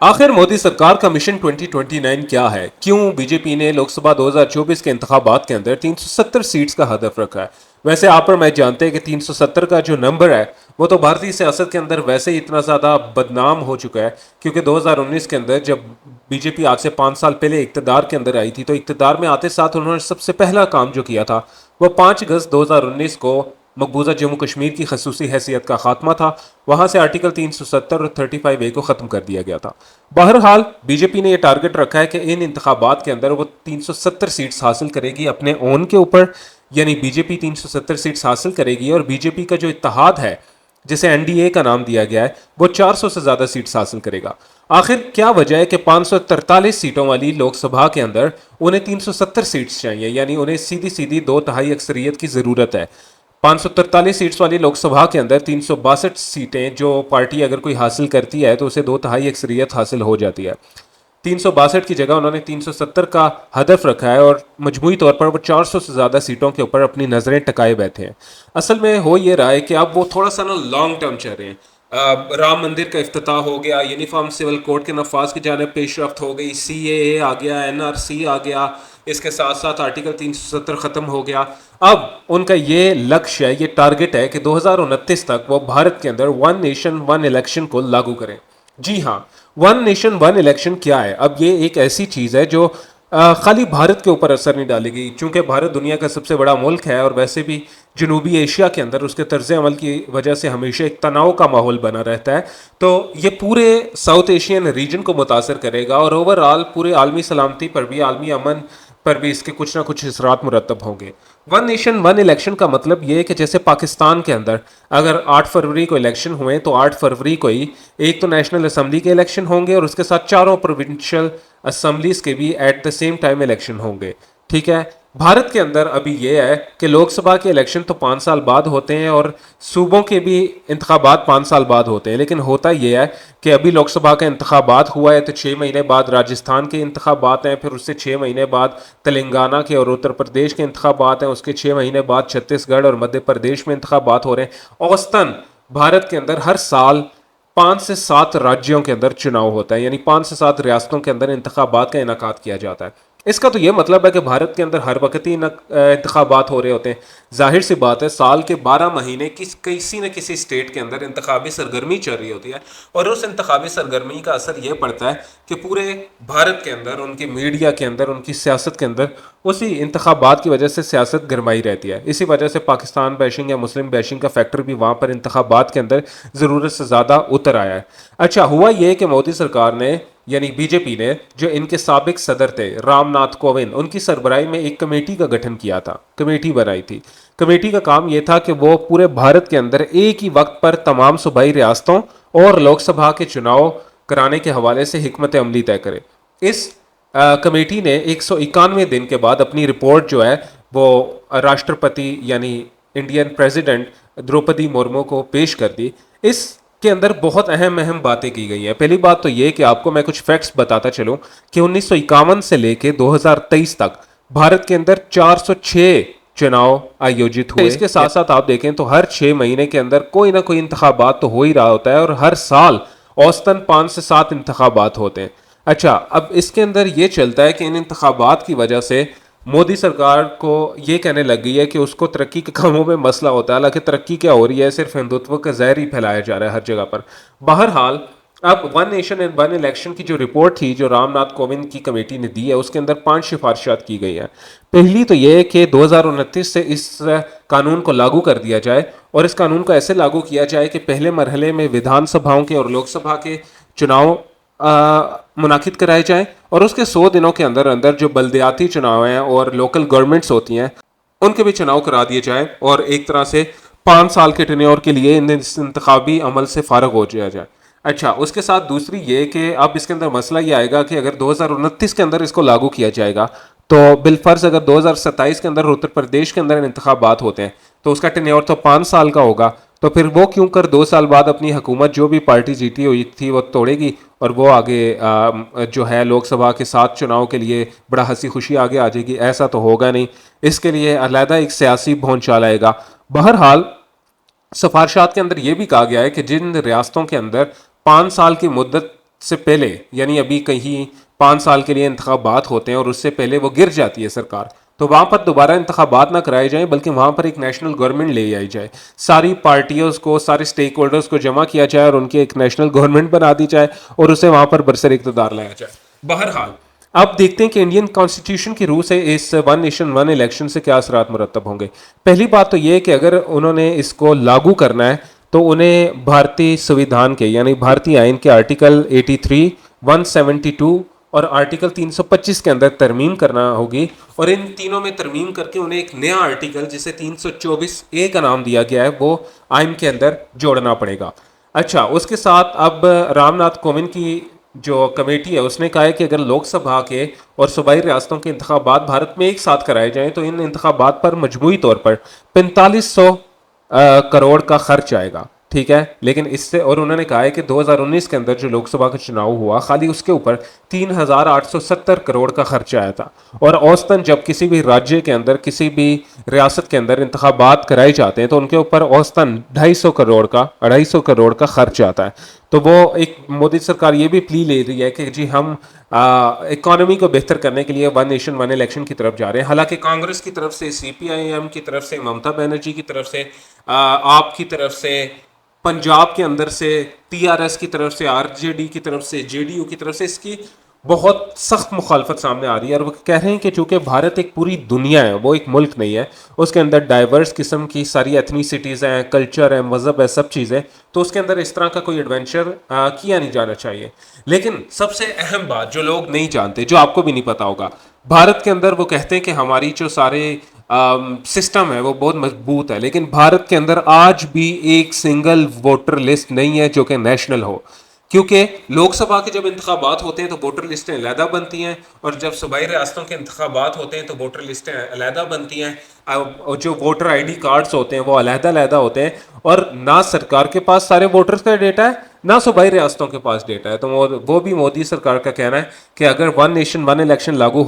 आखिर मोदी सरकार का मिशन 2029 क्या है? क्यों बीजेपी ने लोकसभा 2024 के इंतखाबात के अंदर 370 सीट्स का हदफ रखा है? वैसे आप और मैं जानते हैं कि 370 का जो नंबर है वो तो भारतीय सियासत के अंदर वैसे ही इतना ज़्यादा बदनाम हो चुका है, क्योंकि 2019 के अंदर जब बीजेपी आज से 5 साल पहले इक़्तिदार के अंदर आई थी तो इक़्तिदार में आते साथ उन्होंने सबसे पहला काम जो किया था वो 5 अगस्त 2019 को मकबूजा जम्मू कश्मीर की खसूसी हैसियत का खात्मा था। वहां से आर्टिकल 370 और 35A को ख़त्म कर दिया गया था। बहरहाल बीजेपी ने यह टारगेट रखा है कि इन इंतखाबात के अंदर वो 370 सीट्स हासिल करेगी अपने ओन के ऊपर, यानी बीजेपी 370 सीट्स हासिल करेगी और बीजेपी का जो इत्तेहाद है जिसे एनडीए का नाम दिया गया है वो 400 से ज़्यादा सीट्स हासिल करेगा। आखिर क्या वजह है कि 543 सीटों वाली लोकसभा के अंदर उन्हें 370 सीट्स चाहिए, यानी उन्हें सीधी सीधी 2/3 अक्सरियत की ज़रूरत है। 543 सीट्स वाली लोकसभा के अंदर 362 सीटें जो पार्टी अगर कोई हासिल करती है तो उसे 2/3 अक्सरियत हासिल हो जाती है। 362 की जगह उन्होंने 370 का हदफ रखा है और मजमूई तौर पर वो 400 से ज़्यादा सीटों के ऊपर अपनी नज़रें टकाए बैठे हैं। असल में हो ये रहा है कि अब वो थोड़ा सा ना लॉन्ग टर्म चल रहे हैं। राम मंदिर का इफ्तिताह हो गया, यूनिफॉर्म सिविल कोड के नफाज की जानिब पेशरफ्त हो गई, CAA आ गया, NRC आ गया, इसके साथ साथ आर्टिकल 370 ख़त्म हो गया। अब उनका ये लक्ष्य है, ये टारगेट है कि 2029 तक वो भारत के अंदर वन नेशन वन इलेक्शन को लागू करें। जी हाँ, वन नेशन वन इलेक्शन क्या है? अब ये एक ऐसी चीज़ है जो खाली भारत के ऊपर असर नहीं डालेगी, चूंकि भारत दुनिया का सबसे बड़ा मुल्क है और वैसे भी जनूबी एशिया के अंदर उसके तर्ज अमल की वजह से हमेशा एक तनाव का माहौल बना रहता है। तो ये पूरे साउथ एशियन रीजन को मुतासर करेगा और ओवरऑल पूरे आलमी सलामती पर भी, आलमी अमन पर भी इसके कुछ ना कुछ असरात मुरतब होंगे। वन नेशन वन इलेक्शन का मतलब ये है कि जैसे पाकिस्तान के अंदर अगर 8 फरवरी को इलेक्शन हुए तो 8 फरवरी को ही एक तो नेशनल असम्बली के इलेक्शन होंगे और उसके साथ चारों प्रोविंशियल असम्बलीज के भी at the same time election होंगे। ठीक है, भारत के अंदर अभी ये है कि लोकसभा के इलेक्शन तो 5 साल बाद होते हैं और सूबों के भी इंतखाबात 5 साल बाद होते हैं, लेकिन होता ये है कि अभी लोकसभा का इंतखाबात हुआ है तो 6 महीने बाद राजस्थान के इंतखाबात हैं, फिर उससे 6 महीने बाद तेलंगाना के और उत्तर प्रदेश के इंतखाबात हैं, उसके 6 महीने बाद छत्तीसगढ़ और मध्य प्रदेश में इंतखाबात हो रहे हैं। औसतन भारत के अंदर हर साल 5 से 7 राज्यों के अंदर चुनाव होता है, यानी 5 से 7 रियासतों के अंदर इंतखाबात का इनेकाद किया जाता है। इसका तो यह मतलब है कि भारत के अंदर हर वक्त ही इंतखाबात हो रहे होते हैं। जाहिर सी बात है, साल के 12 महीने किसी न किसी स्टेट के अंदर इंतखाबी सरगर्मी चल रही होती है और उस इंतखाबी सरगर्मी का असर यह पड़ता है कि पूरे भारत के अंदर, उनकी मीडिया के अंदर, उनकी सियासत के अंदर उसी इंतखाबात की वजह से सियासत गरमाई रहती है। इसी वजह से पाकिस्तान बैशिंग या मुस्लिम बैशिंग का फैक्टर भी वहाँ पर इंतखाबात के अंदर ज़रूरत से ज़्यादा उतर आया है। अच्छा हुआ ये कि मोदी सरकार ने, यानी बीजेपी ने, जो इनके साबिक सदर थे रामनाथ कोविंद, उनकी सरबराही में एक कमेटी का गठन किया था, कमेटी बनाई थी। कमेटी का काम यह था कि वो पूरे भारत के अंदर एक ही वक्त पर तमाम सूबाई रियासतों और लोकसभा के चुनाव कराने के हवाले से हिकमत अमली तय करे। इस कमेटी ने 191 दिन के बाद अपनी रिपोर्ट जो है वो राष्ट्रपति यानी इंडियन प्रेसिडेंट द्रौपदी मुर्मू को पेश कर दी। इस के अंदर बहुत अहम बातें की गई हैं। पहली बात तो ये कि आपको मैं कुछ फैक्ट्स बताता चलूं कि 1951 से लेके 2023 तक भारत के अंदर 406 चुनाव आयोजित हुए। इसके साथ साथ आप देखें तो हर 6 महीने के अंदर कोई ना कोई इंतखाबात तो हो ही रहा होता है और हर साल औसतन 5 से 7 इंतखाबात होते हैं। अच्छा, अब इसके अंदर ये चलता है कि इन इंतखाबात की वजह से मोदी सरकार को ये कहने लग गई है कि उसको तरक्की के कामों में मसला होता है। हालांकि तरक्की क्या हो रही है, सिर्फ हिंदुत्व का जहर ही फैलाया जा रहा है हर जगह पर। बहरहाल अब one nation and one election की जो रिपोर्ट थी जो रामनाथ कोविंद की कमेटी ने दी है, उसके अंदर 5 सिफारिशात की गई हैं। पहली तो ये है कि 2029 से इस कानून को लागू कर दिया जाए और इस कानून को ऐसे लागू किया जाए कि पहले मरहले में विधानसभाओं के और लोकसभा के चुनाव मुनाकिद कराए जाएं और उसके 100 दिनों के अंदर अंदर जो बल्दियाती चुनाव हैं और लोकल गवर्नमेंट्स होती हैं उनके भी चुनाव करा दिए जाएं और एक तरह से 5 साल के टेन्योर के लिए इंतखाबी अमल से फारग हो जाया जाए। अच्छा, उसके साथ दूसरी ये कि अब इसके अंदर मसला ये आएगा कि अगर 2029 के अंदर इसको लागू किया जाएगा तो बिलफर्ज अगर 2027 के अंदर उत्तर प्रदेश के अंदर इंतखाबात होते हैं तो उसका टेन्योर तो 5 साल का होगा, तो फिर वो क्यों कर 2 साल बाद अपनी हुकूमत जो भी पार्टी जीती हुई थी वो तोड़ेगी और वो आगे जो है लोकसभा के 7 चुनाव के लिए बड़ा हंसी खुशी आगे आ जाएगी? ऐसा तो होगा नहीं। इसके लिए अलहदा एक सियासी भौंचाल आएगा। बहरहाल सिफारिशात के अंदर यह भी कहा गया है कि जिन रियासतों के अंदर 5 साल की मुद्दत से पहले, यानी अभी कहीं 5 साल के लिए इंतखाबात होते हैं और उससे पहले वो गिर जाती है सरकार, तो वहाँ पर दोबारा इंतखाबात ना कराए जाएं, बल्कि वहाँ पर एक नेशनल गवर्नमेंट ले आई जाए, सारी पार्टियों को, सारे स्टेक होल्डर्स को जमा किया जाए और उनकी एक नेशनल गवर्नमेंट बना दी जाए और उसे वहाँ पर बरसर इक़्तिदार लाया जाए। बहरहाल अब देखते हैं कि इंडियन कॉन्स्टिट्यूशन की रूह से इस वन नेशन वन इलेक्शन से क्या असरात मुरतब होंगे। पहली बात तो ये है कि अगर उन्होंने इसको लागू करना है तो उन्हें भारतीय संविधान के, यानी भारतीय आइन के आर्टिकल 83, 172 और आर्टिकल 325 के अंदर तरमीम करना होगी, और इन तीनों में तरमीम करके उन्हें एक नया आर्टिकल जिसे 324A का नाम दिया गया है वो आइन के अंदर जोड़ना पड़ेगा। अच्छा, उसके साथ अब रामनाथ कोविंद की जो कमेटी है उसने कहा है कि अगर लोकसभा के और सूबाई रियासतों के इंतखाबात भारत में एक साथ कराए जाएं तो इन इंतखाबात पर मजमूई तौर पर 4500 करोड़ का खर्च आएगा। ठीक है, लेकिन इससे, और उन्होंने कहा है कि 2019 के अंदर जो लोकसभा का चुनाव हुआ खाली उसके ऊपर 3870 करोड़ का खर्च आया था, और औसतन जब किसी भी राज्य के अंदर, किसी भी रियासत के अंदर इंतखाबात कराए जाते हैं तो उनके ऊपर औसतन 250 करोड़ का खर्च आता है। तो वो एक मोदी सरकार ये भी प्ली ले रही है कि जी हम इकोनॉमी को बेहतर करने के लिए वन नेशन वन इलेक्शन की तरफ जा रहे हैं। हालांकि कांग्रेस की तरफ से, CPIM की तरफ से, ममता बनर्जी की तरफ से, आप की तरफ से, पंजाब के अंदर से TRS की तरफ से, RJD की तरफ से, JDU की तरफ से इसकी बहुत सख्त मुखालफत सामने आ रही है, और वो कह रहे हैं कि चूंकि भारत एक पूरी दुनिया है, वो एक मुल्क नहीं है, उसके अंदर डाइवर्स किस्म की सारी एथनिसिटीज़ हैं, कल्चर है, मज़हब है, सब चीज़ें, तो उसके अंदर इस तरह का कोई एडवेंचर किया नहीं जाना चाहिए। लेकिन सबसे अहम बात जो लोग नहीं जानते, जो आपको भी नहीं पता होगा, भारत के अंदर वो कहते हैं कि हमारी जो सारे सिस्टम है वो बहुत मजबूत है, लेकिन भारत के अंदर आज भी एक सिंगल वोटर लिस्ट नहीं है जो कि नेशनल हो, क्योंकि लोकसभा के जब इंतखाबात होते हैं तो वोटर लिस्टें अलहदा बनती हैं, और जब सूबाई रियासतों के इंतखाबात होते हैं तो वोटर लिस्टें अलहदा बनती हैं, और जो वोटर ID कार्ड्स होते हैं वो अलहदा होते हैं, और ना सरकार के पास सारे वोटर्स का डेटा है, ना सूबाई रियासतों के पास डेटा है। तो वो भी मोदी सरकार का कहना है कि अगर वन नेशन वन इलेक्शन लागू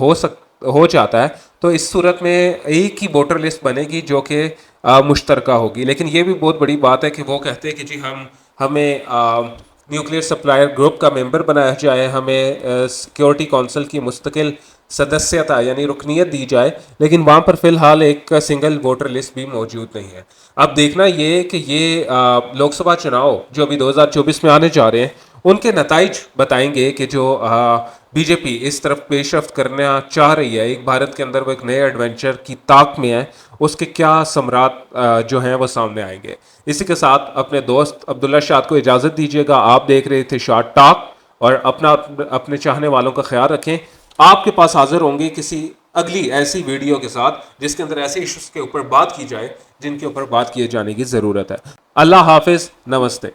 हो जाता है तो इस सूरत में एक ही वोटर लिस्ट बनेगी जो कि मुश्तरका होगी। लेकिन ये भी बहुत बड़ी बात है कि वो कहते हैं कि जी हमें न्यूक्लियर सप्लायर ग्रुप का मेंबर बनाया जाए, हमें सिक्योरिटी काउंसिल की मुस्तकिल सदस्यता यानी रुकनीत दी जाए, लेकिन वहाँ पर फिलहाल एक सिंगल वोटर लिस्ट भी मौजूद नहीं है। अब देखना ये कि ये लोकसभा चुनाव जो अभी 2024 में आने जा रहे हैं उनके नताइज बताएंगे कि जो बीजेपी इस तरफ पेशरफ्त करना चाह रही है, एक भारत के अंदर वो एक नए एडवेंचर की ताक में है, उसके क्या समरात जो हैं वो सामने आएंगे। इसी के साथ अपने दोस्त अब्दुल्ला शाद को इजाज़त दीजिएगा। आप देख रहे थे शार्ट टॉक, और अपने चाहने वालों का ख्याल रखें। आपके पास हाजिर होंगे किसी अगली ऐसी वीडियो के साथ जिसके अंदर ऐसे इश्यूज के ऊपर बात की जाए जिनके ऊपर बात किए जाने की ज़रूरत है। अल्लाह हाफिज़, नमस्ते।